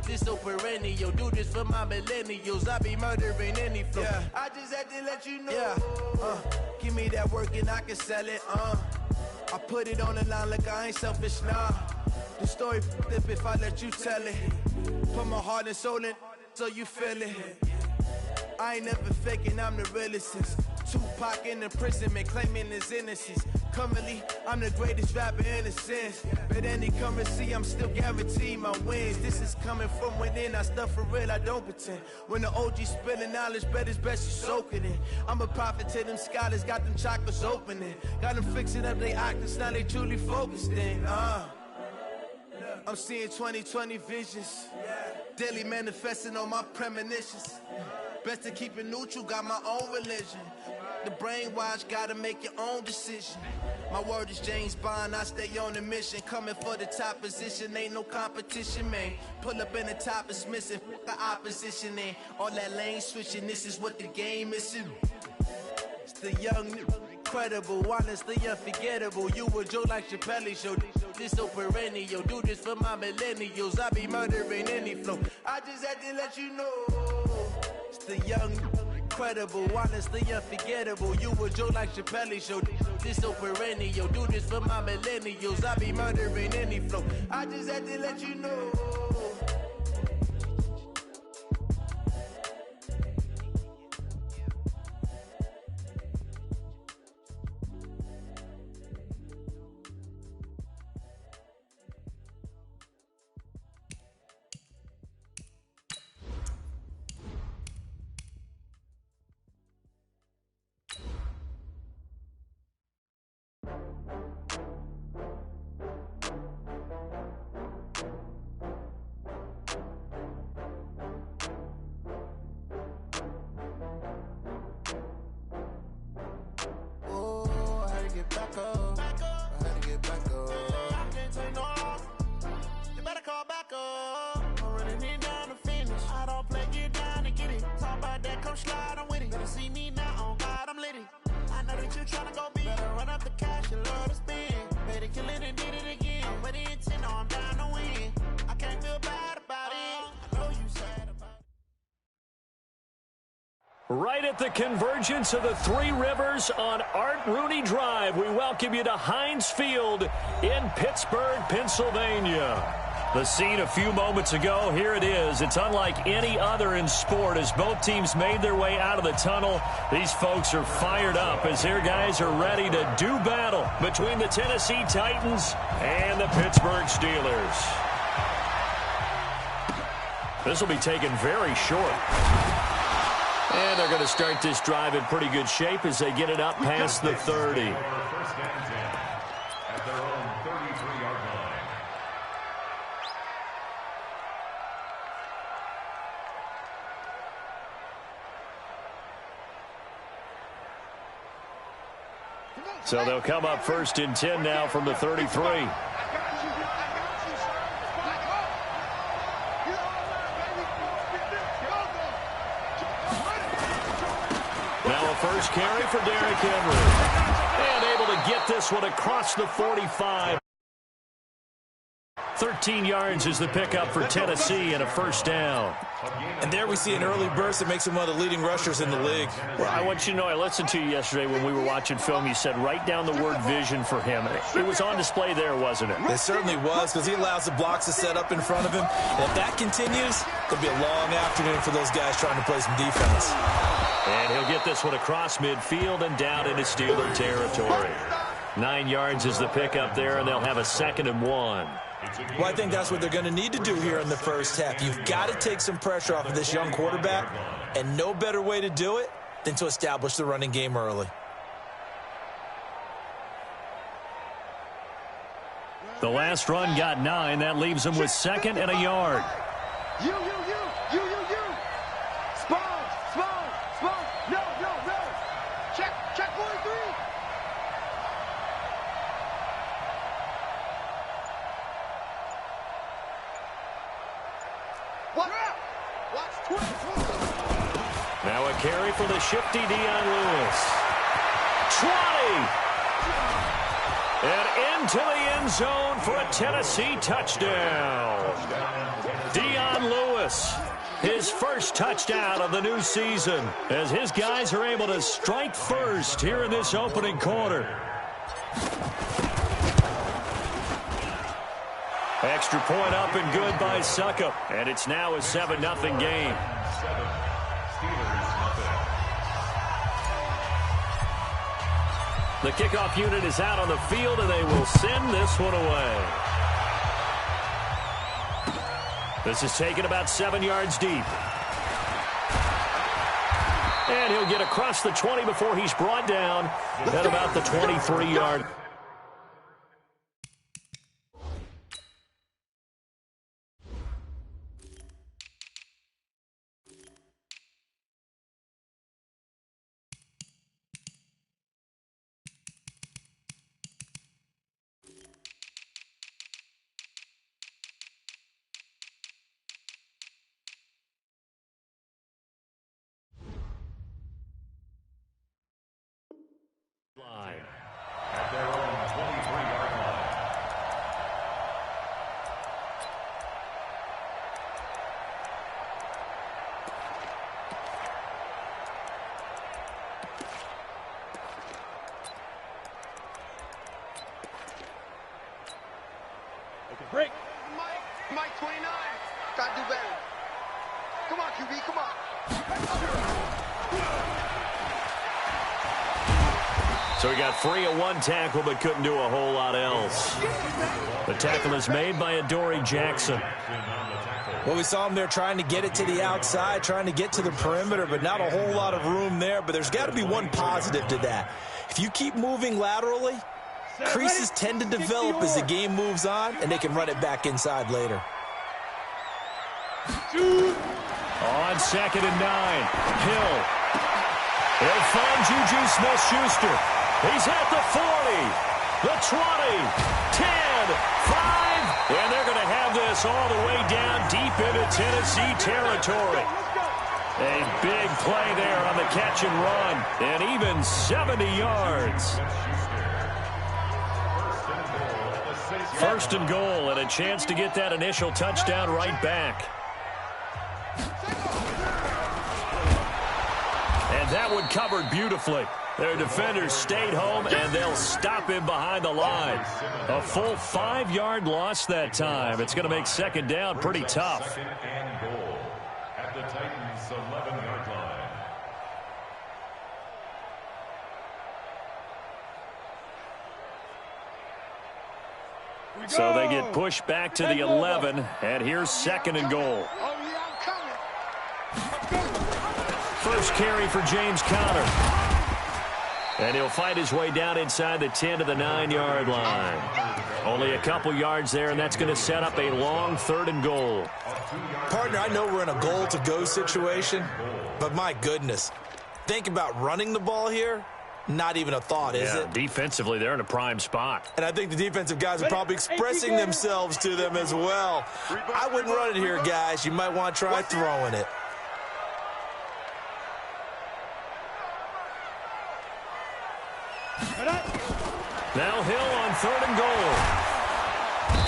This so perennial, do this for my millennials. I be murdering any flow. Yeah. I just had to let you know. Yeah. Give me that work and I can sell it. I put it on the line like I ain't selfish, nah. The story flip if I let you tell it. Put my heart and soul in so you feel it. I ain't never faking, I'm the realest since Tupac in imprisonment, claiming his innocence. Currently, I'm the greatest rapper in a sense. But any currency, I'm still guaranteed my wins. This is coming from within, I stuff for real, I don't pretend. When the OG spilling knowledge, bet it's best you soak it in. I'm a prophet to them scholars, got them chakras opening. Got them fixing up they octaves, now they truly focused in. I'm seeing 2020 visions. Daily manifesting on my premonitions. Best to keep it neutral, got my own religion. The brainwash, gotta make your own decision. My word is James Bond, I stay on a mission. Coming for the top position, ain't no competition, man. Pull up in the top is missing, the opposition ain't. All that lane switching, this is what the game is. It's the young, incredible, honestly unforgettable. You a Joe like Chappelle show. This so perennial, do this for my millennials. I be murdering any flow. I just had to let you know. It's the young, incredible, honestly unforgettable. You a Joe like Chappelle show. This so perennial, do this for my millennials. I be murdering any flow. I just had to let you know. Right at the convergence of the Three Rivers on Art Rooney Drive, we welcome you to Heinz Field in Pittsburgh, Pennsylvania. The scene a few moments ago, here it is. It's unlike any other in sport as both teams made their way out of the tunnel. These folks are fired up as their guys are ready to do battle between the Tennessee Titans and the Pittsburgh Steelers. This will be taken very short. And they're going to start this drive in pretty good shape as they get it up past the 30. At their own 33-yard line. So they'll come up 1st and 10 now from the 33. First carry for Derrick Henry. And able to get this one across the 45. 13 yards is the pickup for Tennessee and a first down. And there we see an early burst that makes him one of the leading rushers in the league. Well, I want you to know, I listened to you yesterday when we were watching film. You said write down the word vision for him. It was on display there, wasn't it? It certainly was, because he allows the blocks to set up in front of him. And if that continues, it'll be a long afternoon for those guys trying to play some defense. And he'll get this one across midfield and down into Steeler territory. 9 yards is the pickup there, and they'll have a 2nd and 1. Well, I think that's what they're going to need to do here in the first half. You've got to take some pressure off of this young quarterback, and no better way to do it than to establish the running game early. The last run got 9. That leaves them with 2nd and a yard. You. Spawn. No. Check 43. Watch 20. Now a carry for the shifty Dion Lewis. 20. And into the end zone for a Tennessee touchdown. Dion Lewis this. His first touchdown of the new season as his guys are able to strike first here in this opening quarter. Extra point up and good by Suckup. And it's now a 7-0 game. The kickoff unit is out on the field, and they will send this one away. This is taken about 7 yards deep. And he'll get across the 20 before he's brought down at about the 23-yard. At their own 23-yard line. Okay, break. Mike 29. Gotta do better. Come on, QB, come on. So he got free of one tackle but couldn't do a whole lot else. The tackle is made by Adoree Jackson. Well, we saw him there trying to get it to the outside, trying to get to the perimeter, but not a whole lot of room there. But there's got to be one positive to that. If you keep moving laterally, creases tend to develop as the game moves on, and they can run it back inside later. On 2nd and 9, Hill. He'll find Juju Smith-Schuster. He's at the 40, the 20, 10, 5, and they're going to have this all the way down deep into Tennessee territory. A big play there on the catch and run, and even 70 yards. First and goal, and a chance to get that initial touchdown right back. And that one covered beautifully. Their defenders stayed home, and they'll stop him behind the line. A full 5-yard loss that time. It's going to make second down pretty tough. Second and goal at the Titans' 11-yard line. So they get pushed back to the 11, and here's 2nd and goal. First carry for James Conner. And he'll fight his way down inside the 10 to the 9-yard line. Only a couple yards there, and that's going to set up a long 3rd and goal. Partner, I know we're in a goal-to-go situation, but my goodness, think about running the ball here. Not even a thought, is it? Defensively, they're in a prime spot. And I think the defensive guys are probably expressing themselves to them as well. I wouldn't run it here, guys. You might want to try throwing it. Now Hill on 3rd and goal.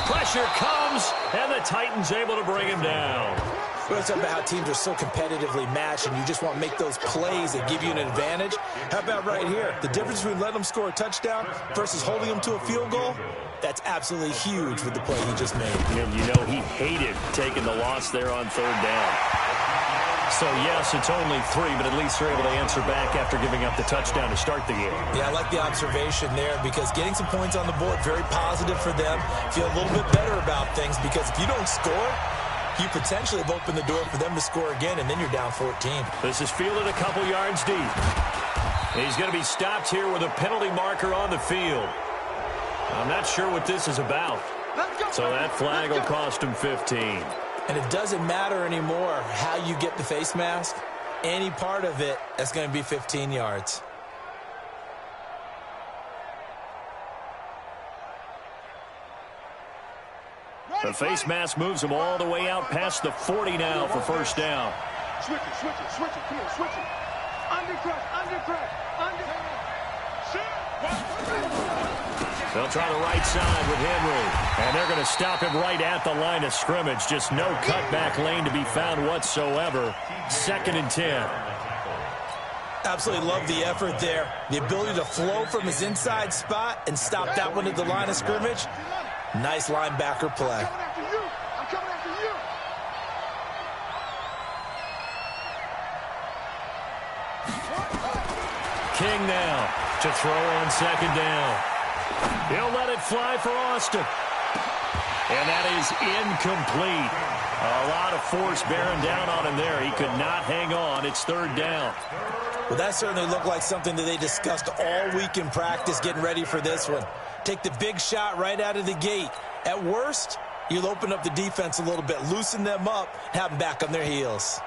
Pressure comes, and the Titans able to bring him down. Well, it's about how teams are so competitively matched, and you just want to make those plays that give you an advantage. How about right here? The difference between letting them score a touchdown versus holding them to a field goal, that's absolutely huge with the play he just made. And you know he hated taking the loss there on 3rd down. So, yes, it's only 3, but at least they're able to answer back after giving up the touchdown to start the game. Yeah, I like the observation there because getting some points on the board, very positive for them. Feel a little bit better about things because if you don't score, you potentially have opened the door for them to score again, and then you're down 14. This is fielded a couple yards deep. He's going to be stopped here with a penalty marker on the field. I'm not sure what this is about. So that flag will cost him 15. And it doesn't matter anymore how you get the face mask. Any part of it, that's going to be 15 yards. The face mask moves him all the way out past the 40 now for first down. Switch it. Come on, switch it. Under crush. They'll try the right side with Henry. And they're going to stop him right at the line of scrimmage. Just no cutback lane to be found whatsoever. 2nd and 10. Absolutely love the effort there. The ability to flow from his inside spot and stop that one at the line of scrimmage. Nice linebacker play. I'm coming after you. King now to throw on 2nd down. He'll let it fly for Austin. And that is incomplete. A lot of force bearing down on him there. He could not hang on. It's 3rd down. Well, that certainly looked like something that they discussed all week in practice getting ready for this one. Take the big shot right out of the gate. At worst, you'll open up the defense a little bit, loosen them up, have them back on their heels.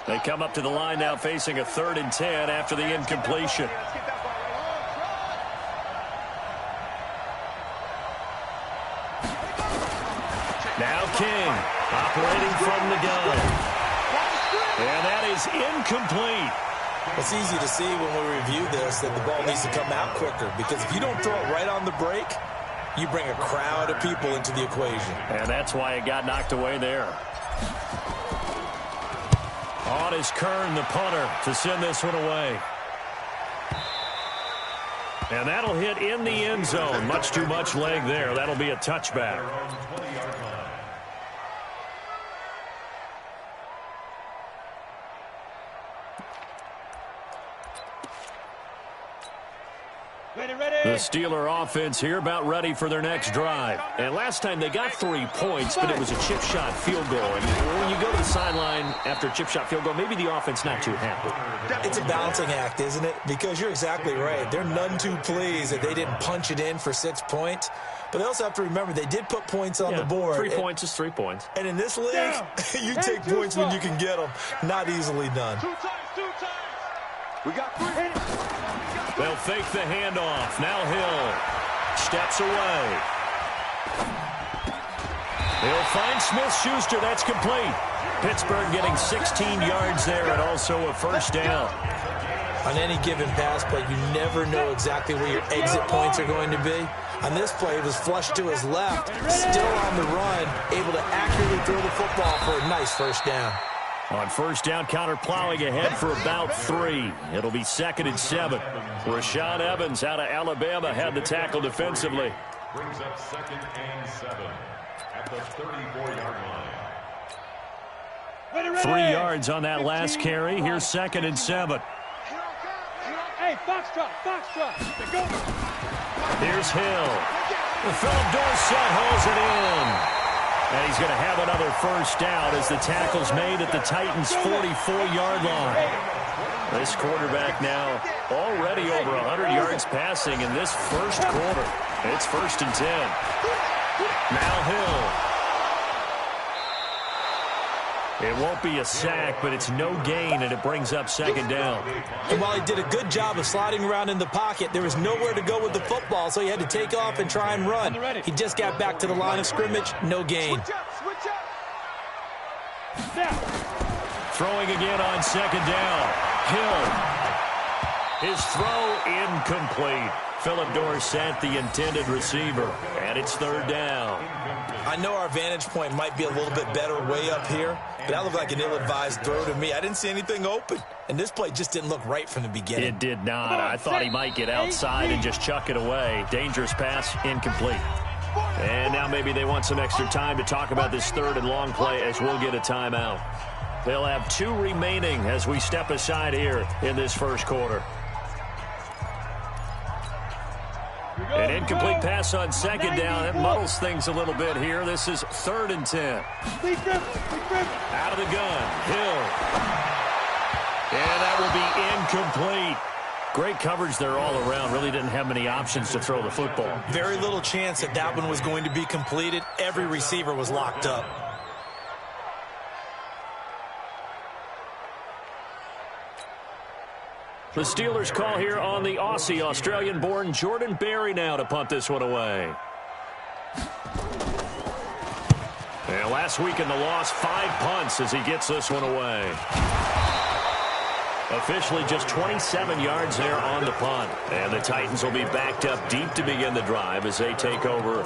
They come up to the line now facing a 3rd and 10 after the incompletion. Now King operating from the gun. And that is incomplete. It's easy to see when we review this that the ball needs to come out quicker, because if you don't throw it right on the break, you bring a crowd of people into the equation. And that's why it got knocked away there. On is Kern, the punter, to send this one away. And that'll hit in the end zone. Much too much leg there. That'll be a touchback. The Steeler offense here about ready for their next drive. And last time they got 3 points, but it was a chip shot field goal. And when you go to the sideline after a chip shot field goal, maybe the offense not too happy. It's a balancing act, isn't it? Because you're exactly right. They're none too pleased that they didn't punch it in for 6 points. But they also have to remember they did put points on the board. 3 points is 3 points. And in this league, you take points when you can get them. Not easily done. 2 times. We got 3. They'll fake the handoff. Now Hill steps away. He'll find Smith-Schuster. That's complete. Pittsburgh getting 16 yards there and also a 1st down. On any given pass play, you never know exactly where your exit points are going to be. On this play, it was flushed to his left, still on the run, able to accurately throw the football for a nice 1st down. On 1st down, counter plowing ahead for about 3. It'll be 2nd and 7. Rashaan Evans out of Alabama had the tackle defensively. Brings up 2nd and 7 at the 34-yard line. 3 yards on that last carry. Here's 2nd and 7. Hey, Foxtrot. Go. Here's Hill. Philip Dorsett holds it in. And he's going to have another 1st down as the tackle's made at the Titans' 44-yard line. This quarterback now already over 100 yards passing in this 1st quarter. It's 1st and 10. Now Hill. It won't be a sack, but it's no gain, and it brings up 2nd down. And while he did a good job of sliding around in the pocket, there was nowhere to go with the football, so he had to take off and try and run. He just got back to the line of scrimmage, no gain. Throwing again on 2nd down. Hill. His throw incomplete. Philip Dorsett, the intended receiver, and it's 3rd down. I know our vantage point might be a little bit better way up here, but that looked like an ill-advised throw to me. I didn't see anything open, and this play just didn't look right from the beginning. It did not. I thought he might get outside and just chuck it away. Dangerous pass, incomplete. And now maybe they want some extra time to talk about this 3rd and long play as we'll get a timeout. They'll have 2 remaining as we step aside here in this 1st quarter. An incomplete pass on 2nd down. That muddles things a little bit here. This is 3rd and 10. Out of the gun. Hill. And that will be incomplete. Great coverage there all around. Really didn't have many options to throw the football. Very little chance that that one was going to be completed. Every receiver was locked up. The Steelers call here on the Aussie, Australian-born Jordan Berry now to punt this one away. And last week in the loss, 5 punts as he gets this one away. Officially just 27 yards there on the punt. And the Titans will be backed up deep to begin the drive as they take over.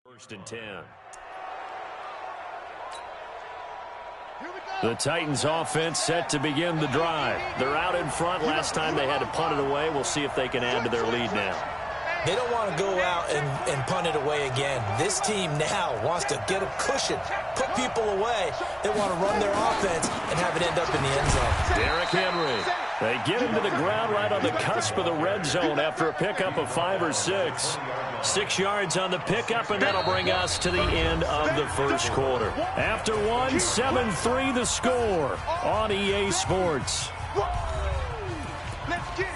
First and 10. The Titans offense set to begin the drive. They're out in front. Last time they had to punt it away. We'll see if they can add to their lead now. They don't want to go out and punt it away again. This team now wants to get a cushion, put people away. They want to run their offense and have it end up in the end zone. Derrick Henry. They get him to the ground right on the cusp of the red zone after a pickup of 5 or 6. 6 yards on the pickup, and that'll bring us to the end of the first quarter. After one, 7-3 the score on EA Sports. Let's get it.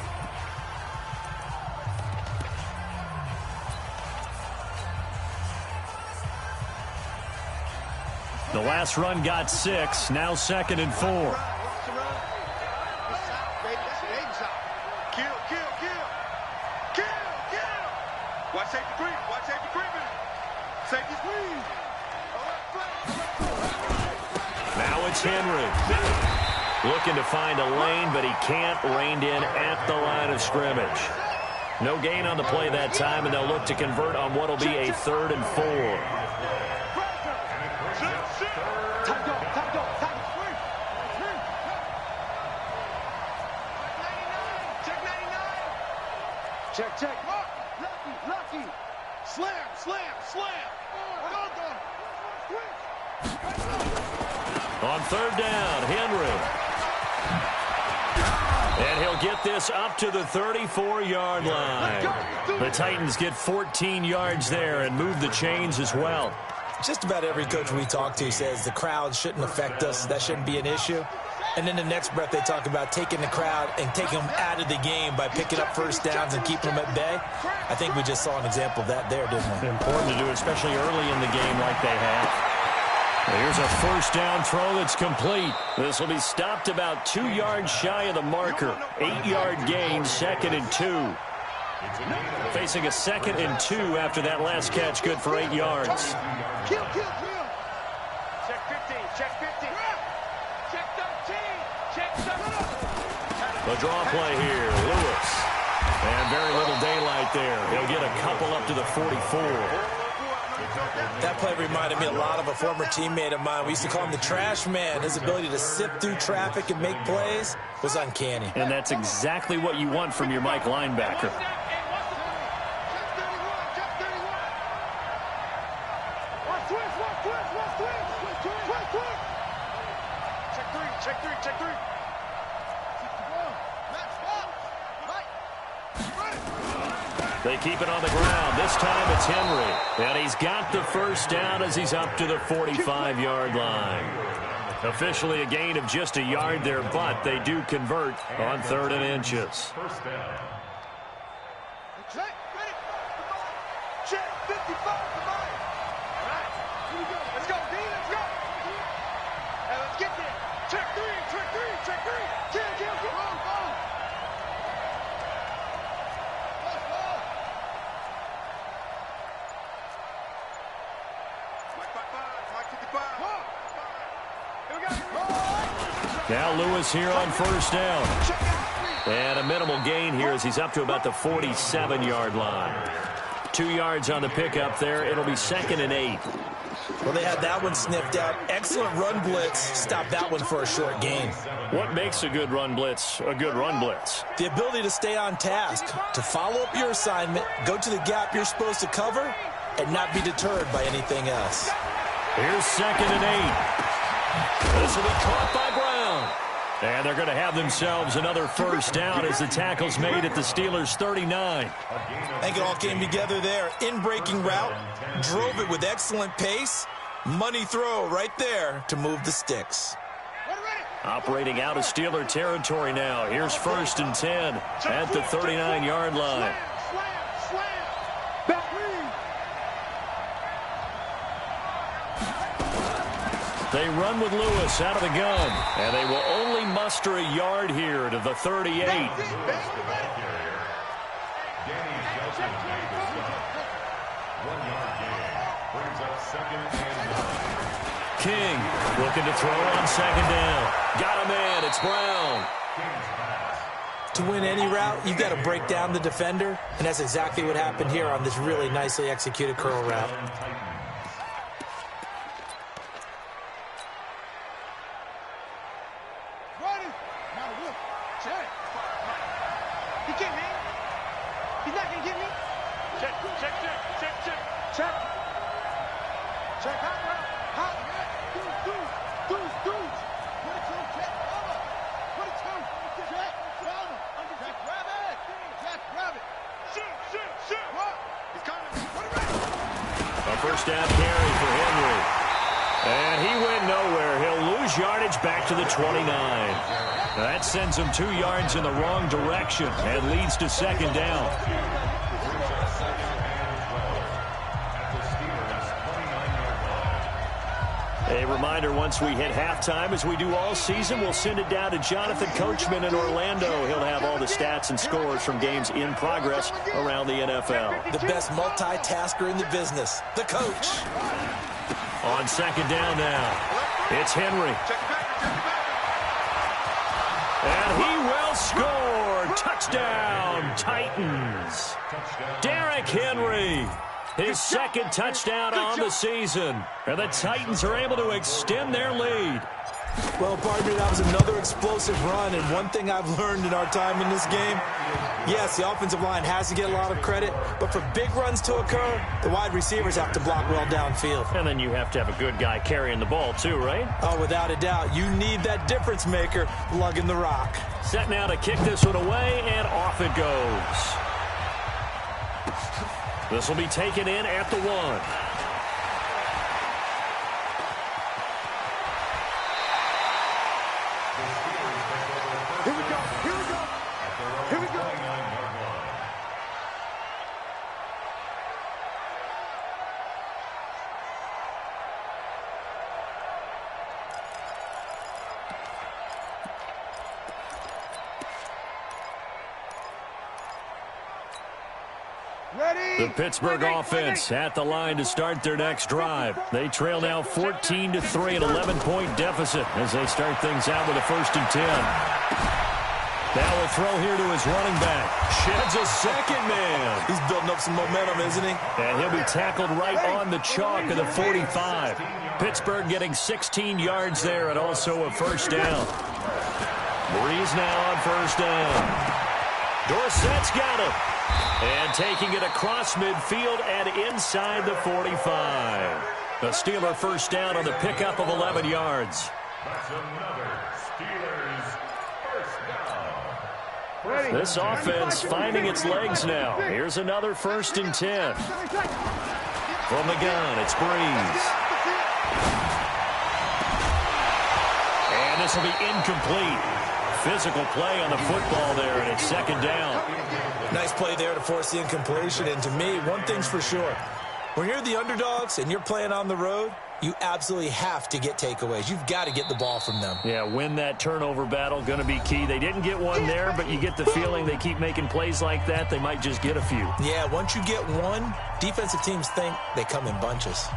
The last run got 6, now 2nd and 4. Watch safety creep. Watch safety creeping. Safety squeeze. Now it's Henry. Looking to find a lane, but he can't. Reined in at the line of scrimmage. No gain on the play that time, and they'll look to convert on what will be a 3rd and 4. Check. Lucky. Slam. On 3rd down, Henry. And he'll get this up to the 34-yard line. The Titans get 14 yards there and move the chains as well. Just about every coach we talk to says the crowd shouldn't affect us. That shouldn't be an issue. And in the next breath, they talk about taking the crowd and taking them out of the game by picking up first downs and keeping them at bay. I think we just saw an example of that there, didn't we? Important to do, especially early in the game like they have. Here's a first down throw that's complete. This will be stopped about 2 yards shy of the marker. 8-yard gain, 2nd and 2. Facing a 2nd and 2 after that last catch, good for 8 yards. Kill. Check 15. Check 13. The draw play here, Lewis. And very little daylight there. He'll get a couple up to the 44. That play reminded me a lot of a former teammate of mine. We used to call him the trash man. His ability to sift through traffic and make plays was uncanny. And that's exactly what you want from your Mike linebacker. Check three. They keep it on the ground. This time it's Henry. And he's got the first down as he's up to the 45-yard line. Officially a gain of just a yard there, but they do convert on 3rd and inches. First down. Check, ready. Check, 55, come on. All right, here we go. Let's go, D, let's go. Hey, let's get there. Check 3. Kill. Wrong. Now Lewis here on first down. And a minimal gain here as he's up to about the 47-yard line. 2 yards on the pickup there. It'll be 2nd and 8. Well, they had that one sniffed out. Excellent run blitz. Stop that one for a short gain. What makes a good run blitz a good run blitz? The ability to stay on task, to follow up your assignment, go to the gap you're supposed to cover, and not be deterred by anything else. Here's 2nd and 8. This will be caught by Brown. And they're going to have themselves another first down as the tackle's made at the Steelers' 39. I think it all came together there. In-breaking route, drove it with excellent pace. Money throw right there to move the sticks. Operating out of Steeler territory now. Here's 1st and 10 at the 39-yard line. They run with Lewis out of the gun, and they will only muster a yard here to the 38. King looking to throw on second down. Got a man. It's Brown. To win any route, you've got to break down the defender, and that's exactly what happened here on this really nicely executed curl route. You get me? He's not going to get me? Check. Check, hot route. Hot. Deuce. Put it to him, check. Put it to him. Check. Jack, grab it. Shoot. What? He's coming. Put it right. A first down carry for Henry. And he went nowhere. He'll lose yardage back to the 29. That sends him 2 yards in the wrong direction and leads to second down. A reminder, once we hit halftime, as we do all season, we'll send it down to Jonathan Coachman in Orlando. He'll have all the stats and scores from games in progress around the NFL. The best multitasker in the business, the coach. On second down now, it's Henry. And he will score. Touchdown, Titans. Derrick Henry. His second touchdown on the season. And the Titans are able to extend their lead. Well, partner, that was another explosive run, and one thing I've learned in our time in this game, yes, the offensive line has to get a lot of credit, but for big runs to occur, the wide receivers have to block well downfield. And then you have to have a good guy carrying the ball too, right? Oh, without a doubt. You need that difference maker lugging the rock. Set now to kick this one away, and off it goes. This will be taken in at the 1. Here we go. The Pittsburgh offense at the line to start their next drive. They trail now 14-3, an 11-point deficit as they start things out with a 1st and 10. Now a throw here to his running back. Sheds a second man. He's building up some momentum, isn't he? And he'll be tackled right on the chalk of the 45. Pittsburgh getting 16 yards there and also a 1st down. Breeze now on 1st down. Dorsett's got him. And taking it across midfield and inside the 45. The Steeler 1st down on the pickup of 11 yards. That's another Steelers 1st down. This offense finding its legs now. Here's another 1st and 10. From the gun, it's Breeze. And this will be incomplete. Physical play on the football there, and it's 2nd down. Nice play there to force the incompletion. And to me, one thing's for sure. When you're the underdogs and you're playing on the road, you absolutely have to get takeaways. You've got to get the ball from them. Yeah, win that turnover battle, going to be key. They didn't get one there, but you get the feeling they keep making plays like that, they might just get a few. Yeah, once you get one, defensive teams think they come in bunches.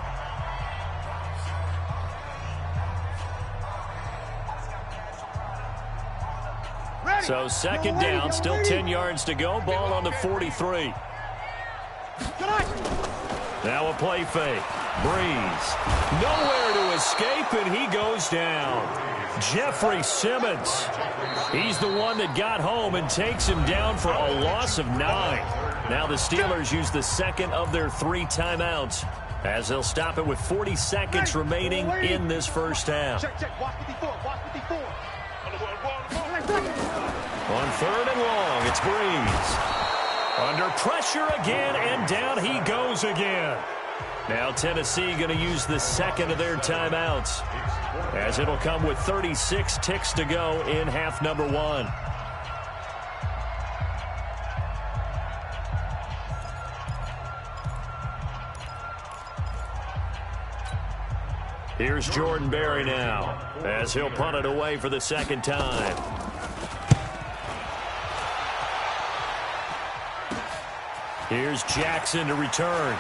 So 2nd down, still 10 yards to go. Ball on the 43. Now a play fake. Breeze. Nowhere to escape, and he goes down. Jeffrey Simmons. He's the one that got home and takes him down for a loss of 9. Now the Steelers use the 2nd of their 3 timeouts as they'll stop it with 40 seconds remaining in this 1st half. Check. Watch 54. On 3rd and long, it's Breeze. Under pressure again, and down he goes again. Now Tennessee going to use the 2nd of their timeouts, as it'll come with 36 ticks to go in half number 1. Here's Jordan Berry now as he'll punt it away for the second time. Here's Jackson to return.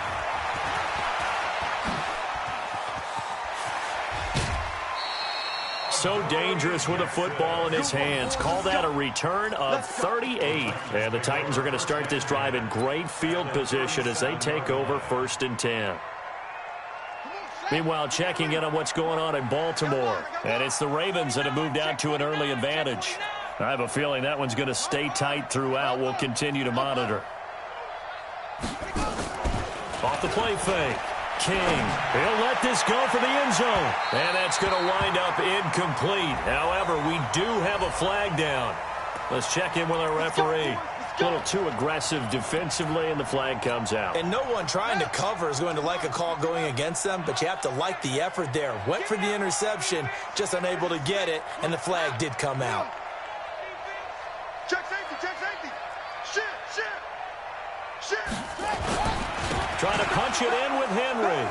So dangerous with a football in his hands. Call that a return of 38. And the Titans are going to start this drive in great field position as they take over 1st and 10. Meanwhile, checking in on what's going on in Baltimore. And it's the Ravens that have moved out to an early advantage. I have a feeling that one's going to stay tight throughout. We'll continue to monitor. Off the play fake. King, he'll let this go for the end zone. And that's going to wind up incomplete. However, we do have a flag down. Let's check in with our referee. A little too aggressive defensively, and the flag comes out. And no one trying to cover is going to like a call going against them, but you have to like the effort there. Went for the interception, just unable to get it, and the flag did come out. Check safety, check safety. Shit. Trying to punch it in with Henry.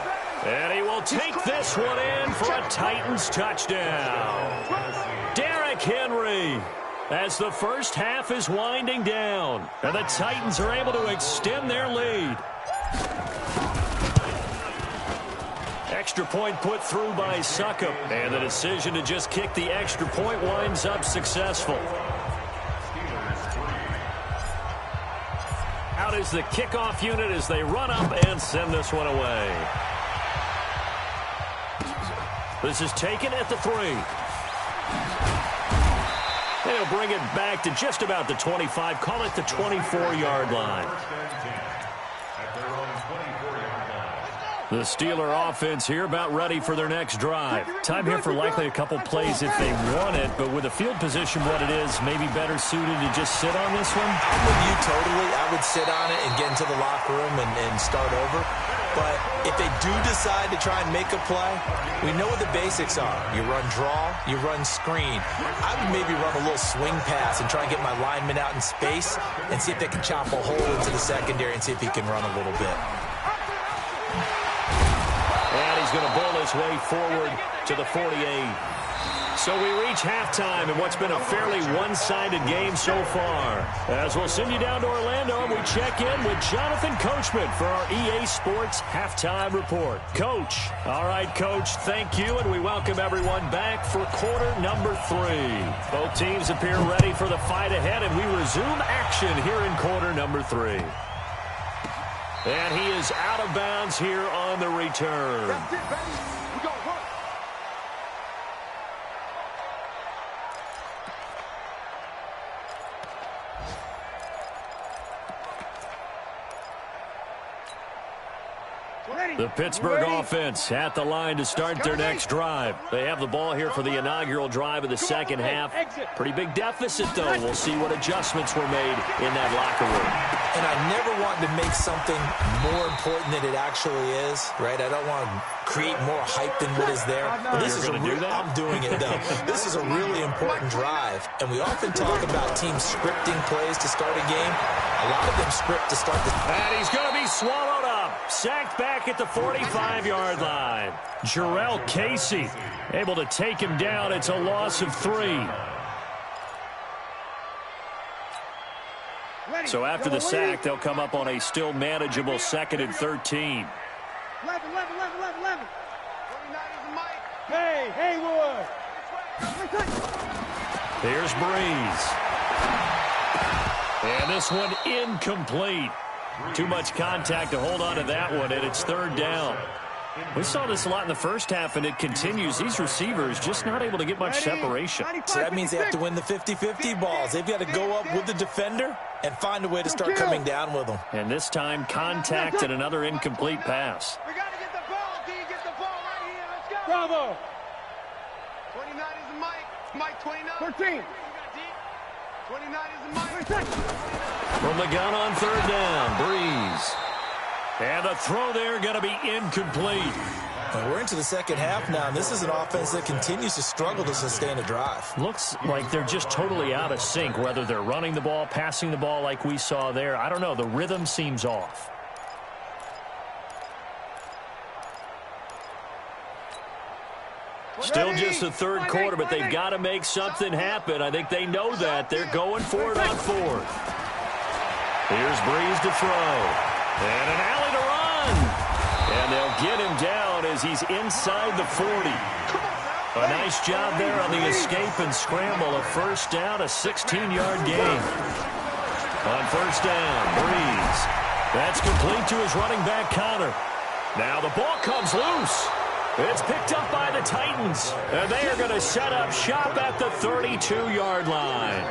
And he will take this one in for a Titans touchdown. Derrick Henry, as the first half is winding down. And the Titans are able to extend their lead. Extra point put through by Succop. And the decision to just kick the extra point winds up successful. Out is the kickoff unit as they run up and send this one away. This is taken at the 3. They'll bring it back to just about the 25. Call it the 24-yard line. The Steeler offense here about ready for their next drive. Time here for likely a couple plays if they want it, but with the field position what it is, maybe better suited to just sit on this one? I'm with you totally. I would sit on it and get into the locker room and start over. But if they do decide to try and make a play, we know what the basics are. You run draw, you run screen. I would maybe run a little swing pass and try and get my lineman out in space and see if they can chop a hole into the secondary and see if he can run a little bit. And he's going to bowl his way forward to the 48. So we reach halftime in what's been a fairly one-sided game so far. As we'll send you down to Orlando, we check in with Jonathan Coachman for our EA Sports Halftime Report. Coach. All right, Coach, thank you, and we welcome everyone back for quarter number 3. Both teams appear ready for the fight ahead, and we resume action here in quarter number 3. And he is out of bounds here on the return. That's it, baby. We go work. The Pittsburgh offense at the line to start their next drive. They have the ball here for the inaugural drive of the second half. Pretty big deficit, though. We'll see what adjustments were made in that locker room. And I never want to make something more important than it actually is, right? I don't want to create more hype than what is there. But this is I'm doing it, though. This is a really important drive. And we often talk about teams scripting plays to start a game. A lot of them script to start the... And he's going to be swallowed up. Sacked back at the 45-yard line. Jarrell Casey able to take him down. It's a loss of 3. So after the sack, they'll come up on a still manageable 2nd and 13. 11. 29 is the mic. Hey, Haywood. Here's Breeze. And this one incomplete. Too much contact to hold on to that one, and it's 3rd down. We saw this a lot in the first half, and it continues. These receivers just not able to get much separation. So that means they have to win the 50-50 balls. They've got to go up with the defender and find a way to start coming down with them. And this time, contact and another incomplete pass. We got to get the ball, D. Get the ball right here. Let's go. Bravo. 29 is the mic. Mike, 29. 13. 29 is the mic. From the gun on 3rd down, Breeze. And the throw there going to be incomplete. And we're into the second half now, and this is an offense that continues to struggle to sustain a drive. Looks like they're just totally out of sync, whether they're running the ball, passing the ball like we saw there. I don't know. The rhythm seems off. Still just the third quarter, but they've got to make something happen. I think they know that. They're going for it on fourth. Here's Breeze to throw. And an alley to run. And they'll get him down as he's inside the 40. A nice job there on the escape and scramble. A first down, a 16-yard gain. On first down, Breeze. That's complete to his running back, Connor. Now the ball comes loose. It's picked up by the Titans. And they are going to set up shop at the 32-yard line.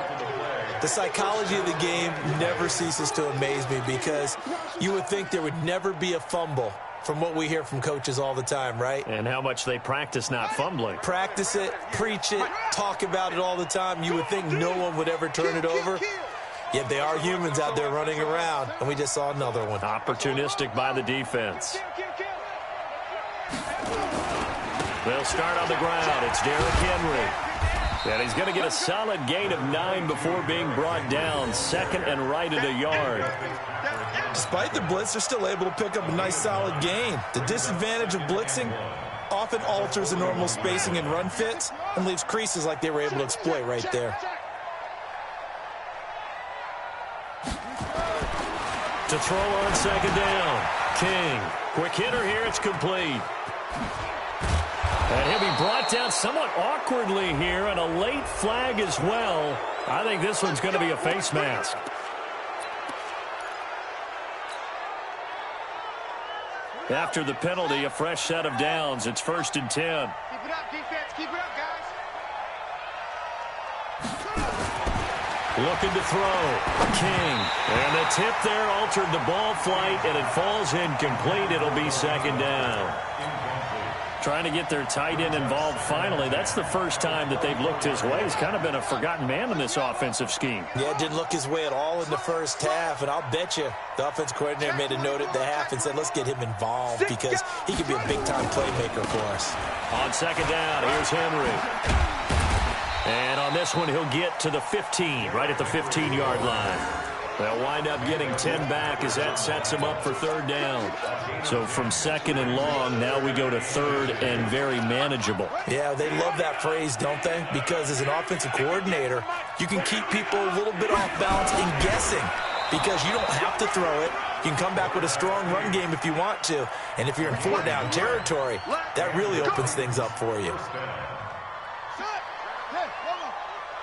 The psychology of the game never ceases to amaze me because you would think there would never be a fumble from what we hear from coaches all the time, right? And how much they practice not fumbling. Practice it, preach it, talk about it all the time. You would think no one would ever turn it over. Yet they are humans out there running around, and we just saw another one. Opportunistic by the defense. They'll start on the ground. It's Derrick Henry. And he's going to get a solid gain of 9 before being brought down. Second and right at a yard. Despite the blitz, they're still able to pick up a nice solid gain. The disadvantage of blitzing often alters the normal spacing and run fits and leaves creases like they were able to exploit right there. To throw on second down. King. Quick hitter here. It's complete. And he'll be brought down somewhat awkwardly here, and a late flag as well. I think this one's going to be a face mask. After the penalty, a fresh set of downs. It's 1st and 10. Keep it up, defense. Keep it up, guys. Looking to throw. King. And the tip there altered the ball flight, and it falls incomplete. It'll be second down. Trying to get their tight end involved finally. That's the first time that they've looked his way. He's kind of been a forgotten man in this offensive scheme. Yeah, didn't look his way at all in the first half, and I'll bet you the offense coordinator made a note at the half and said, let's get him involved because he could be a big-time playmaker for us. On second down, here's Henry. And on this one, he'll get to the 15, right at the 15-yard line. They'll wind up getting 10 back as that sets him up for third down. So from second and long, now we go to third and very manageable. Yeah, they love that phrase, don't they? Because as an offensive coordinator, you can keep people a little bit off balance and guessing because you don't have to throw it. You can come back with a strong run game if you want to. And if you're in 4-down territory, that really opens things up for you.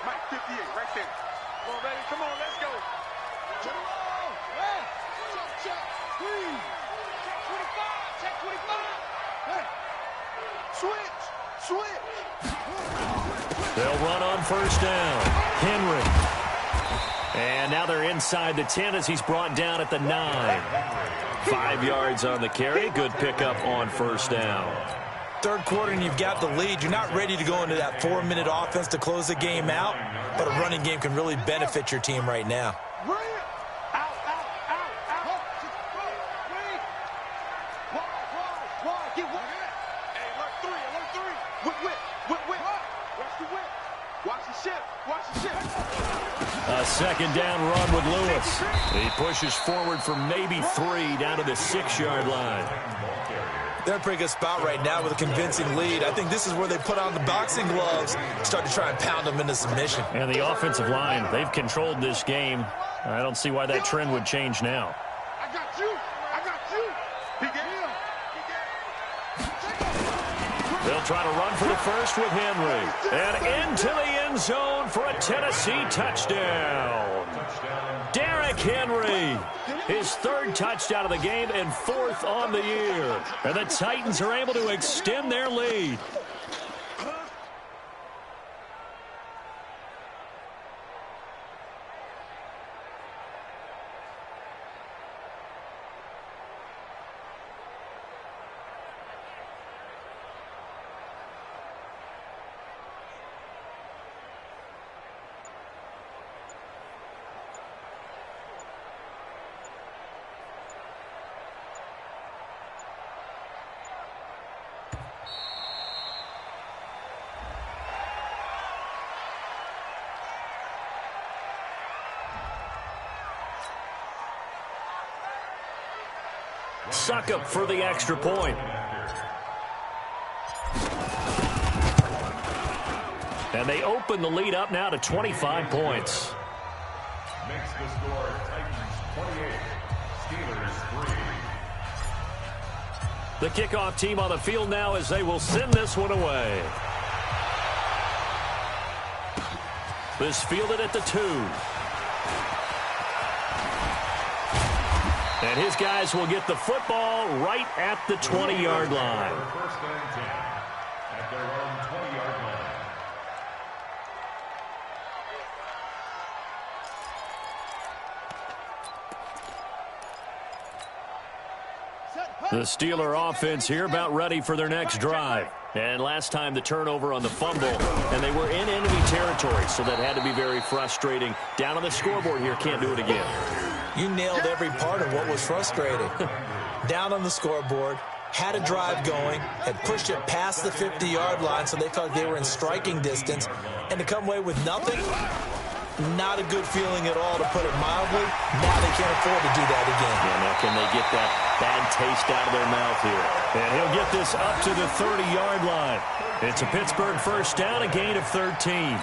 Mike 58, right there. Come on, baby. Come on, let's go. Switch. They'll run on first down. Henry. And now they're inside the 10 as he's brought down at the 9. 5 yards on the carry. Good pickup on first down. Third quarter and you've got the lead. You're not ready to go into that 4-minute offense to close the game out, but a running game can really benefit your team right now. A second down run with Lewis. He pushes forward for maybe 3 down to the 6-yard line. They're in a pretty good spot right now with a convincing lead. I think this is where they put on the boxing gloves, start to try and pound them into submission. And the offensive line, they've controlled this game. I don't see why that trend would change now. I got you. They'll try to run for the first with Henry. And into the end zone for a Tennessee touchdown. Derrick Henry, his 3rd touchdown of the game and 4th on the year. And the Titans are able to extend their lead. Succop for the extra point. And they open the lead up now to 25 points. Makes the score Titans 28, Steelers 3. The kickoff team on the field now as they will send this one away. This fielded at the 2. And his guys will get the football right at the 20-yard line. First and 10 at their own 20-yard line. The Steeler offense here about ready for their next drive. And last time the turnover on the fumble, and they were in enemy territory, so that had to be very frustrating. Down on the scoreboard here, can't do it again. You nailed every part of what was frustrating. Down on the scoreboard, had a drive going, had pushed it past the 50-yard line so they felt they were in striking distance, and to come away with nothing, not a good feeling at all, to put it mildly. Now they can't afford to do that again. Yeah, now can they get that bad taste out of their mouth here? And he'll get this up to the 30-yard line. It's a Pittsburgh first down, a gain of 13.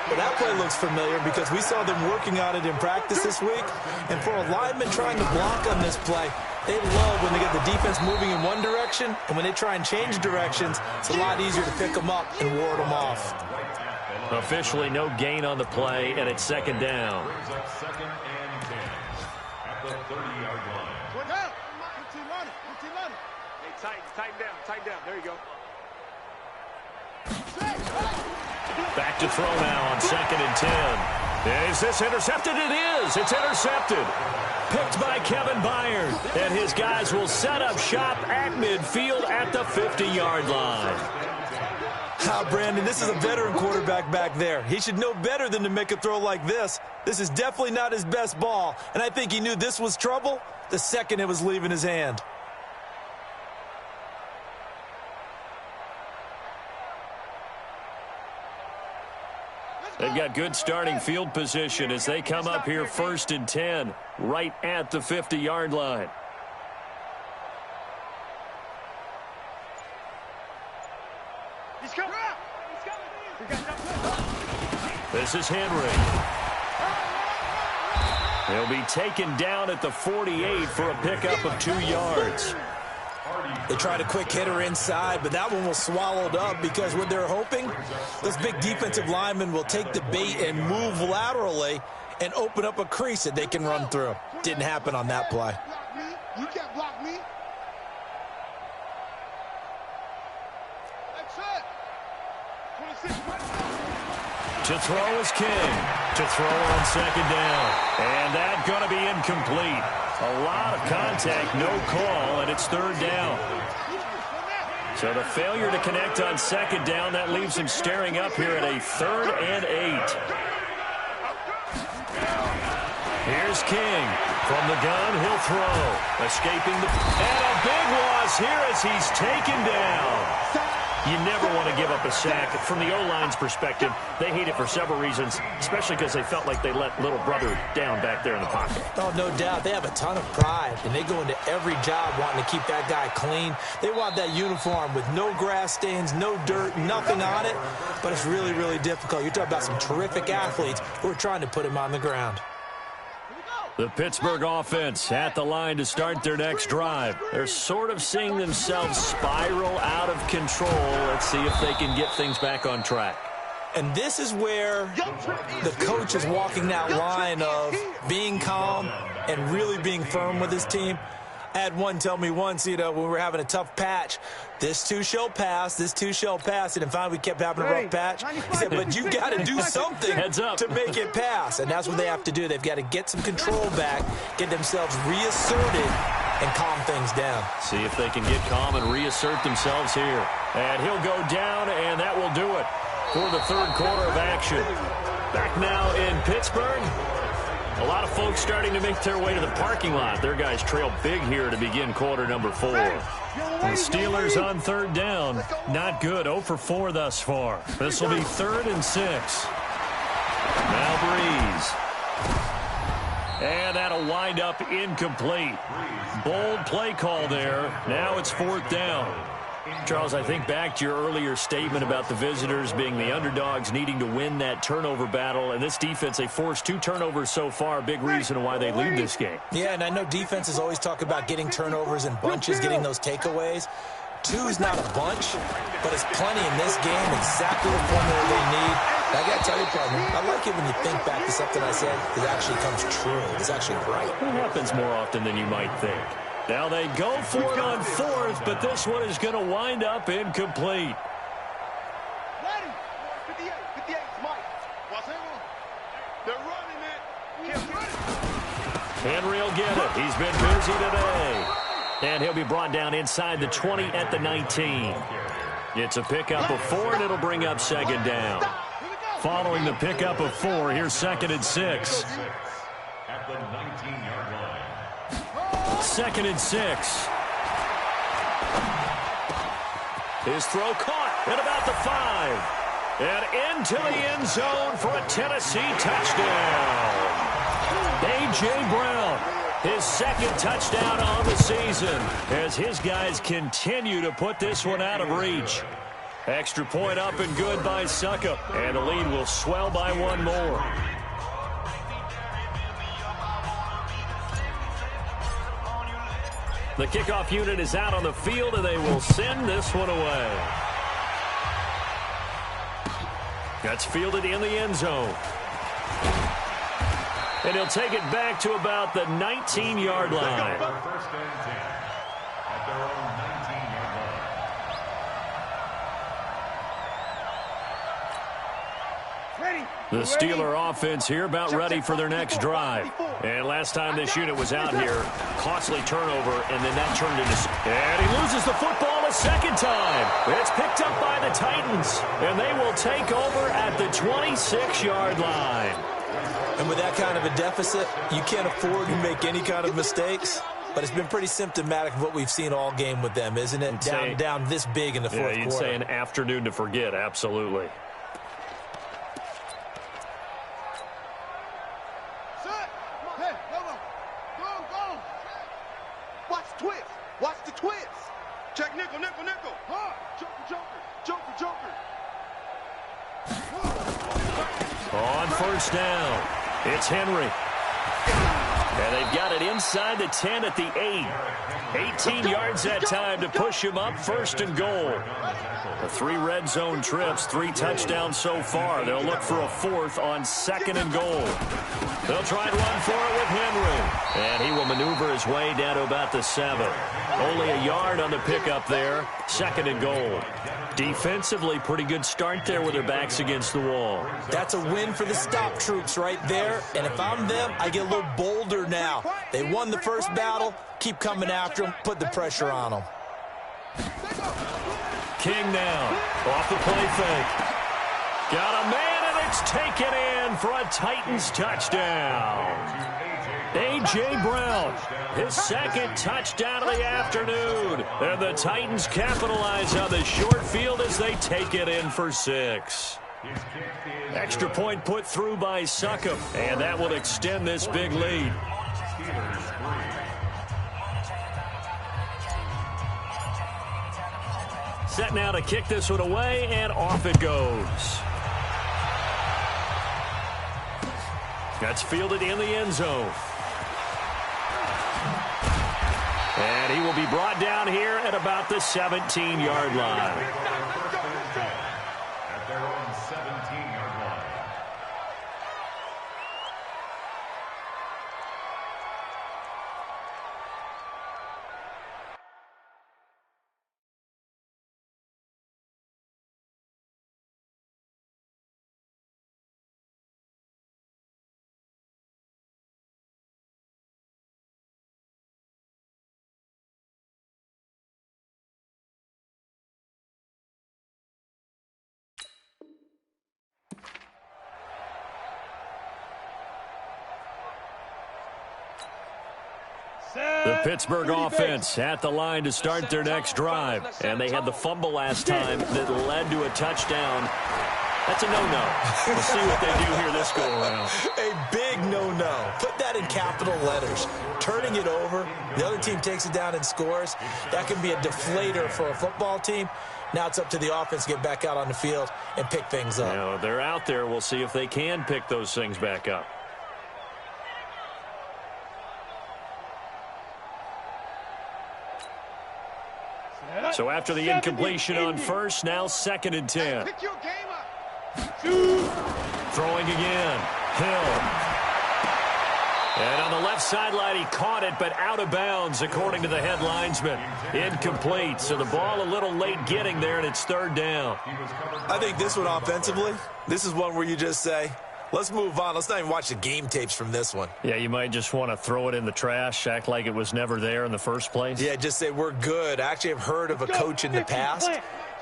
Well, that play looks familiar because we saw them working on it in practice this week. And for a lineman trying to block on this play, they love when they get the defense moving in one direction, and when they try and change directions, it's a lot easier to pick them up and ward them off. Officially no gain on the play, and it's second down. Brings up second and 10 at the 30-yard line. Hey, tighten down. There you go. Back to throw now on second and 10. Is this intercepted? It is. It's intercepted. Picked by Kevin Byard. And his guys will set up shop at midfield at the 50-yard line. Brandon, this is a veteran quarterback back there. He should know better than to make a throw like this. This is definitely not his best ball, and I think he knew this was trouble the second it was leaving his hand. They've got good starting field position as they come up here first and 10, right at the 50-yard line. He's coming. This is Henry. He'll be taken down at the 48 for a pickup of 2 yards. They tried a quick hitter inside, but that one was swallowed up because what they're hoping, those big defensive linemen will take the bait and move laterally and open up a crease that they can run through. Didn't happen on that play. You can't block me. That's it. 26. To throw is King. To throw on second down. And that's going to be incomplete. A lot of contact, no call, and it's third down. So the failure to connect on second down, that leaves him staring up here at a 3rd and 8. Here's King. From the gun, he'll throw. Escaping the... And a big loss here as he's taken down. You never want to give up a sack. From the O-line's perspective, they hate it for several reasons, especially because they felt like they let little brother down back there in the pocket. Oh, no doubt. They have a ton of pride, and they go into every job wanting to keep that guy clean. They want that uniform with no grass stains, no dirt, nothing on it, but it's really, really difficult. You're talking about some terrific athletes who are trying to put him on the ground. The Pittsburgh offense at the line to start their next drive. They're sort of seeing themselves spiral out of control. Let's see if they can get things back on track. And this is where the coach is walking that line of being calm and really being firm with his team. I had one tell me once, when we were having a tough patch, this too shall pass, this too shall pass. And finally we kept having a rough patch. He said, but you got to do something to make it pass. And that's what they have to do. They've got to get some control back, get themselves reasserted, and calm things down. See if they can get calm and reassert themselves here. And he'll go down, and that will do it for the third quarter of action. Back now in Pittsburgh. A lot of folks starting to make their way to the parking lot. Their guys trail big here to begin quarter number 4. The Steelers on third down. Not good. 0 for 4 thus far. This will be 3rd and 6. Now Breeze. And that'll wind up incomplete. Bold play call there. Now it's 4th down. Charles, I think back to your earlier statement about the visitors being the underdogs needing to win that turnover battle. And this defense, they forced 2 turnovers so far, a big reason why they lead this game. Yeah, and I know defenses always talk about getting turnovers in bunches, getting those takeaways. 2 is not a bunch, but it's plenty in this game, exactly the formula they need. I got to tell you, partner, I like it when you think back to something I said that actually comes true. It's actually right. It happens more often than you might think. Now they go for it on 4th, but this one is going to wind up incomplete. 58, 58, Mike. They're running it. Henry will get it. He's been busy today. And he'll be brought down inside the 20 at the 19. It's a pickup of 4, and it'll bring up 2nd down. Following the pickup of 4, here's 2nd and 6. At the 19-yard line. 2nd and 6. His throw caught at about the 5. And into the end zone for a Tennessee touchdown. A.J. Brown, his 2nd touchdown on the season as his guys continue to put this one out of reach. Extra point up and good by Suckup, and the lead will swell by 1 more. The kickoff unit is out on the field, and they will send this one away. That's fielded in the end zone. And he'll take it back to about the 19-yard line. First and 10 at their own 19-yard line. The Steeler offense here about ready for their next drive. And last time this unit was out here, costly turnover, and then that turned into... And he loses the football a 2nd time. It's picked up by the Titans, and they will take over at the 26-yard line. And with that kind of a deficit, you can't afford to make any kind of mistakes. But it's been pretty symptomatic of what we've seen all game with them, isn't it? Down this big in the fourth quarter. You'd say an afternoon to forget, absolutely. Watch the twist. Watch the twist. Check nickel, nickel, nickel. Joker. On 1st down, it's Henry. And they've got it inside the 10 at the 8. 18 yards that time to push him up 1st and goal. The 3 red zone trips, 3 touchdowns so far. They'll look for a 4th on 2nd and goal. They'll try and run for it with Henry. And he will maneuver his way down to about the 7. Only a yard on the pickup there. 2nd and goal. Defensively, pretty good start there with their backs against the wall. That's a win for the stop troops right there. And if I'm them, I get a little bolder now. They won the first battle. Keep coming after them. Put the pressure on them. King now. Off the play fake. Got a man, and it's taken in for a Titans touchdown. A.J. Brown, his 2nd touchdown of the afternoon. And the Titans capitalize on the short field as they take it in for 6. Extra point put through by Suckup, and that will extend this big lead. Set now to kick this one away, and off it goes. That's fielded in the end zone. And he will be brought down here at about the 17-yard line. At their own 17-yard line. The Pittsburgh offense at the line to start their next drive. And they had the fumble last time that led to a touchdown. That's a no-no. We'll see what they do here this go-around. A big no-no. Put that in capital letters. Turning it over, the other team takes it down and scores. That can be a deflator for a football team. Now it's up to the offense to get back out on the field and pick things up. You know, they're out there. We'll see if they can pick those things back up. So after the incompletion on first, now 2nd and 10. Pick your game up. Throwing again. Hill. And on the left sideline, he caught it, but out of bounds, according to the head linesman. Incomplete. So the ball a little late getting there, and it's 3rd down. I think this one offensively, this is one where you just say, let's move on. Let's not even watch the game tapes from this one. Yeah, you might just want to throw it in the trash, act like it was never there in the first place. Yeah, just say we're good. I actually have heard of a coach in the past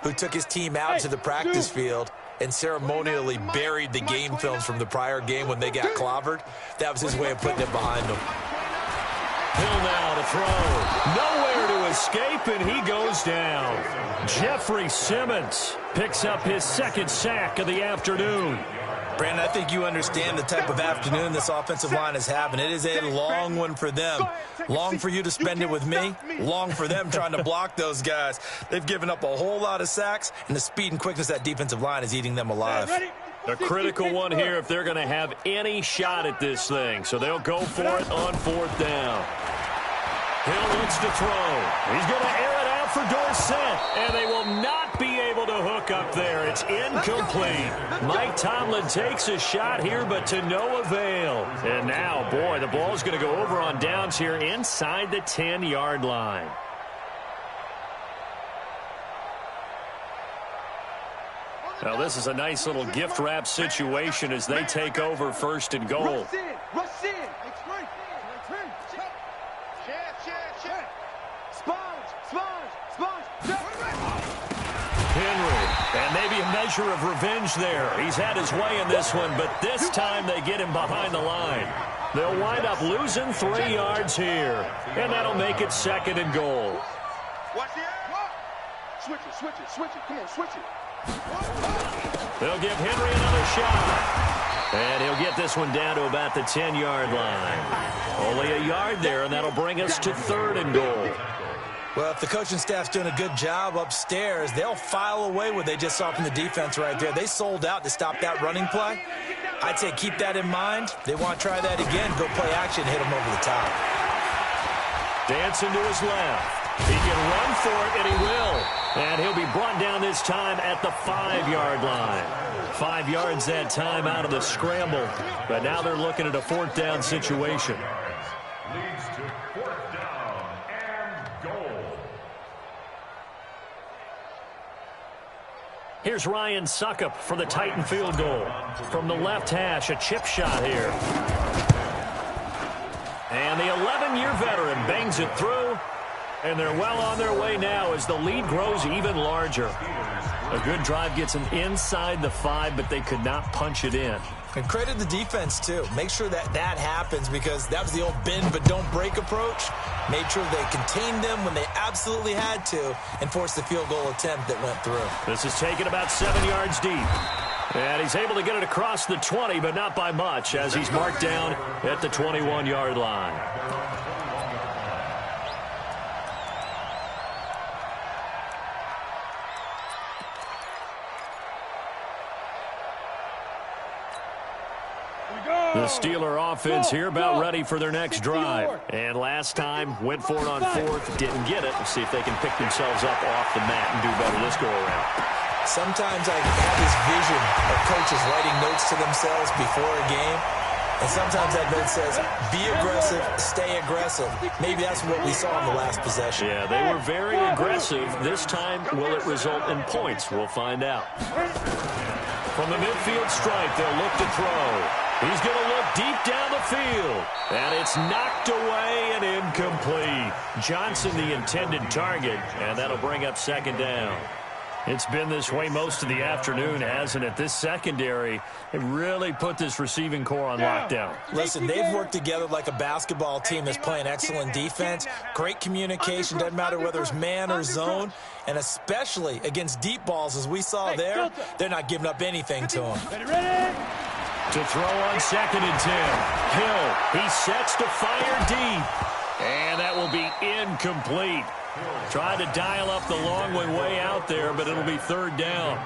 who took his team out to the practice field and ceremonially buried the game films from the prior game when they got clobbered. That was his way of putting it behind them. Hill now to throw. Nowhere to escape, and he goes down. Jeffrey Simmons picks up his 2nd sack of the afternoon. Brandon, I think you understand the type of afternoon this offensive line is having. It is a long one for them. Long for you to spend it with me. Long for them trying to block those guys. They've given up a whole lot of sacks, and the speed and quickness of that defensive line is eating them alive. A critical one here if they're going to have any shot at this thing. So they'll go for it on 4th down. Hill looks to throw. He's going to air it out for Dorsett, and they will not be able to hook up there. It's incomplete. Mike Tomlin takes a shot here, but to no avail. And now, boy, the ball's going to go over on downs here inside the 10-yard line. Now, this is a nice little gift wrap situation as they take over 1st and goal. Rush in. Henry, and maybe a measure of revenge there. He's had his way in this one, but this time they get him behind the line. They'll wind up losing 3 yards here, and that'll make it 2nd and goal. Watch the air. Switch it. Come on, switch it. They'll give Henry another shot. And he'll get this one down to about the 10-yard line. Only a yard there, and that'll bring us to 3rd and goal. Well, if the coaching staff's doing a good job upstairs, they'll file away what they just saw from the defense right there. They sold out to stop that running play. I'd say keep that in mind. They want to try that again, go play action, hit them over the top. Dancing to his left. He can run for it, and he will. And he'll be brought down this time at the 5-yard line. 5 yards that time out of the scramble. But now they're looking at a 4th down situation. Leads to 4th down and goal. Here's Ryan Suckup for the Titan field goal. From the left hash, a chip shot here. And the 11-year veteran bangs it through. And they're well on their way now as the lead grows even larger. A good drive gets them inside the 5, but they could not punch it in. And credit the defense, too. Make sure that that happens because that was the old bend but don't break approach. Made sure they contained them when they absolutely had to and forced the field goal attempt that went through. This is taken about 7 yards deep. And he's able to get it across the 20, but not by much as he's marked down at the 21-yard line. The Steeler offense here about ready for their next drive. And last time, went for it on 4th, didn't get it. We'll see if they can pick themselves up off the mat and do better this go-around. Sometimes I have this vision of coaches writing notes to themselves before a game. And sometimes that note says, be aggressive, stay aggressive. Maybe that's what we saw in the last possession. Yeah, they were very aggressive. This time, will it result in points? We'll find out. From the midfield stripe, they'll look to throw. He's going to look deep down the field. And it's knocked away and incomplete. Johnson, the intended target, and that'll bring up 2nd down. It's been this way most of the afternoon, hasn't it? This secondary, it really put this receiving core on lockdown. Listen, they've worked together like a basketball team that's playing excellent defense. Great communication, doesn't matter whether it's man or zone. And especially against deep balls, as we saw there, they're not giving up anything to them. To throw on 2nd and 10. Hill, he sets to fire deep. And that will be incomplete. Tried to dial up the long way out there, but it'll be 3rd down.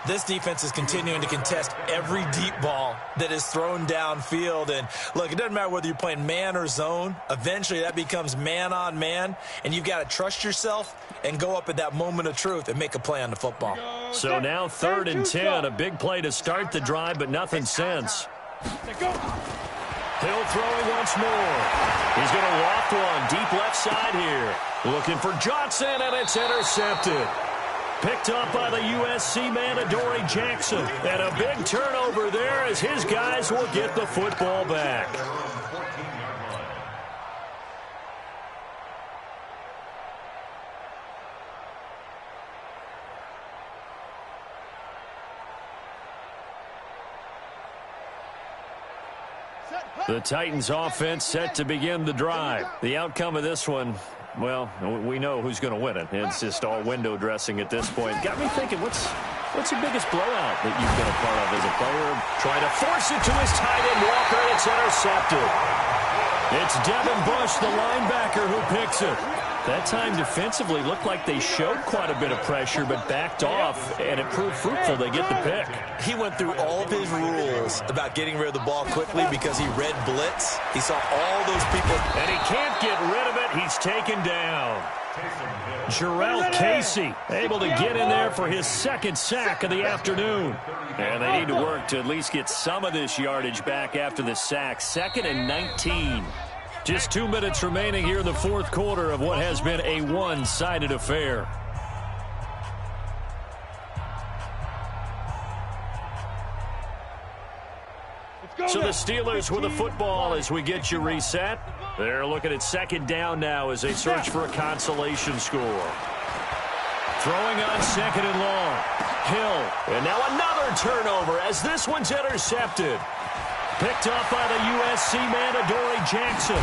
This defense is continuing to contest every deep ball that is thrown downfield. And, look, it doesn't matter whether you're playing man or zone. Eventually, that becomes man-on-man, and you've got to trust yourself and go up at that moment of truth and make a play on the football. So now 3rd and 10, a big play to start the drive, but nothing since. Hill throwing once more. He's going to loft one deep left side here. Looking for Johnson, and it's intercepted. Picked up by the USC man, Adoree Jackson. And a big turnover there as his guys will get the football back. The Titans offense set to begin the drive. The outcome of this one, well, we know who's going to win it. It's just all window dressing at this point. Got me thinking, what's your biggest blowout that you've been a part of as a player? Trying to force it to his tight end, Walker, and it's intercepted. It's Devin Bush, the linebacker, who picks it. That time defensively looked like they showed quite a bit of pressure but backed off, and it proved fruitful. They get the pick. He went through all of his rules about getting rid of the ball quickly because he read blitz. He saw all those people. And he can't get rid of it. He's taken down. Jarrell Casey able to get in there for his 2nd sack of the afternoon. And they need to work to at least get some of this yardage back after the sack. 2nd and 19. Just 2 minutes remaining here in the 4th quarter of what has been a one-sided affair. So the Steelers with the football as we get you reset. They're looking at 2nd down now as they search for a consolation score. Throwing on 2nd and long. Hill. And now another turnover as this one's intercepted. Picked up by the USC man, Adoree Jackson.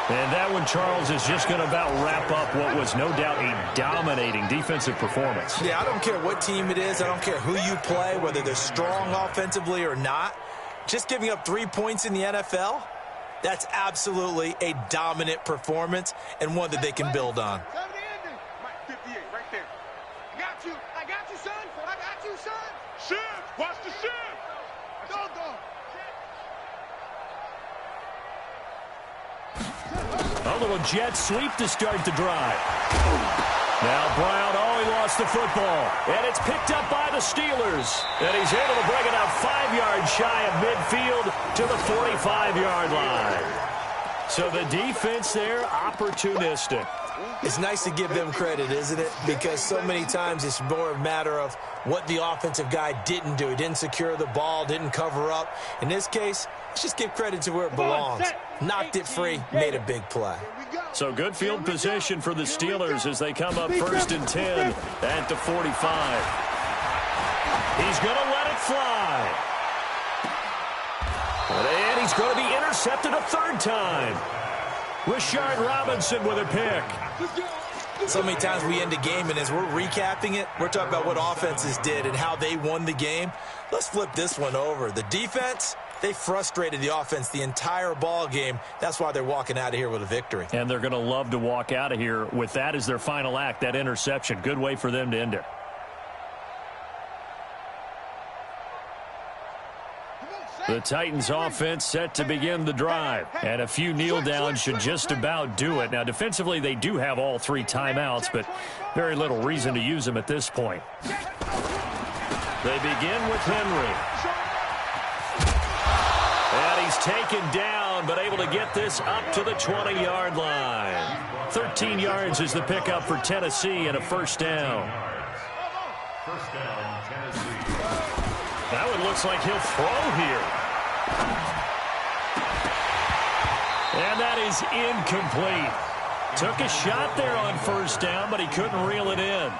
And that one, Charles, is just going to about wrap up what was no doubt a dominating defensive performance. Yeah, I don't care what team it is. I don't care who you play, whether they're strong offensively or not. Just giving up 3 points in the NFL, that's absolutely a dominant performance and one that they can build on. 58 right there. I got you, son. I got you, son. Shift. Watch the shift. Go. A little jet sweep to start the drive. Now Brown, he lost the football. And it's picked up by the Steelers. And he's able to bring it out 5 yards shy of midfield to the 45-yard line. So the defense there, opportunistic. It's nice to give them credit, isn't it? Because so many times it's more a matter of what the offensive guy didn't do. He didn't secure the ball, didn't cover up. In this case, let's just give credit to where it belongs. Knocked it free, made a big play. So good field position for the Steelers as they come up 1st and 10 at the 45. He's going to let it fly. And he's going to be intercepted a 3rd time. Rashard Robinson with a pick. So many times we end a game, and as we're recapping it, we're talking about what offenses did and how they won the game. Let's flip this one over. The defense, they frustrated the offense the entire ball game. That's why they're walking out of here with a victory. And they're going to love to walk out of here with that as their final act, that interception. Good way for them to end it. The Titans offense set to begin the drive. And a few kneel downs should just about do it. Now, defensively, they do have all 3 timeouts, but very little reason to use them at this point. They begin with Henry. And he's taken down, but able to get this up to the 20-yard line. 13 yards is the pickup for Tennessee and a 1st down. First down, Tennessee. That one looks like he'll throw here. And that is incomplete. Took a shot there on 1st down, but he couldn't reel it in.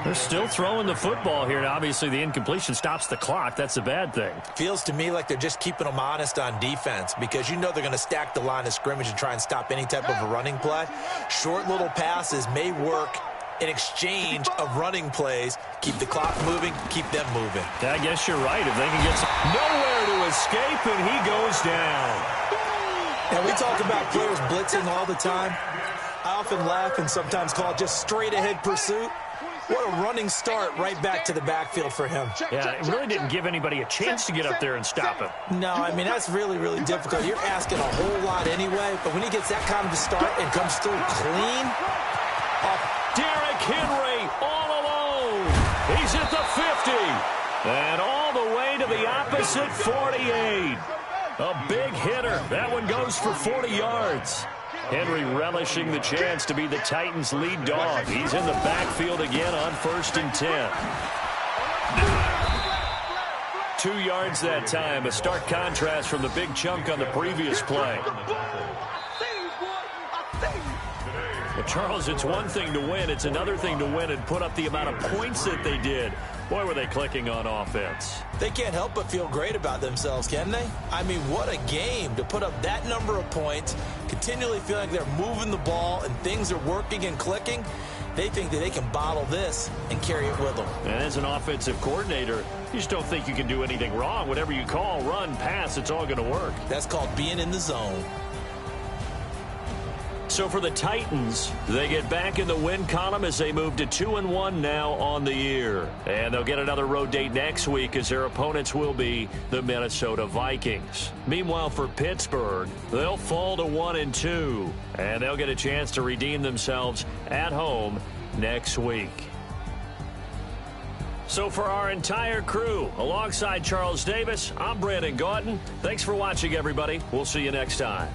They're still throwing the football here. Now, obviously, the incompletion stops the clock. That's a bad thing. Feels to me like they're just keeping them honest on defense because you know they're going to stack the line of scrimmage and try and stop any type of a running play. Short little passes may work in exchange of running plays. Keep the clock moving, keep them moving. I guess you're right. If they can get nowhere to escape, and he goes down. And we talk about players blitzing all the time. I often laugh and sometimes call it just straight-ahead pursuit. What a running start right back to the backfield for him. Yeah, it really didn't give anybody a chance to get up there and stop him. No, I mean, that's really, really difficult. You're asking a whole lot anyway, but when he gets that kind of a start and comes through clean. Derrick Henry all alone. He's at the 50. And all the way to the opposite 48. A big hitter. That one goes for 40 yards. Henry relishing the chance to be the Titans' lead dog. He's in the backfield again on 1st and 10. 2 yards that time. A stark contrast from the big chunk on the previous play. Well, Charles, it's one thing to win. It's another thing to win and put up the amount of points that they did. Boy, were they clicking on offense. They can't help but feel great about themselves, can they? I mean, what a game to put up that number of points, continually feeling like they're moving the ball and things are working and clicking. They think that they can bottle this and carry it with them. And as an offensive coordinator, you just don't think you can do anything wrong. Whatever you call, run, pass, it's all going to work. That's called being in the zone. So for the Titans, they get back in the win column as they move to 2-1 now on the year. And they'll get another road date next week as their opponents will be the Minnesota Vikings. Meanwhile, for Pittsburgh, they'll fall to 1-2. And they'll get a chance to redeem themselves at home next week. So for our entire crew, alongside Charles Davis, I'm Brandon Gautin. Thanks for watching, everybody. We'll see you next time.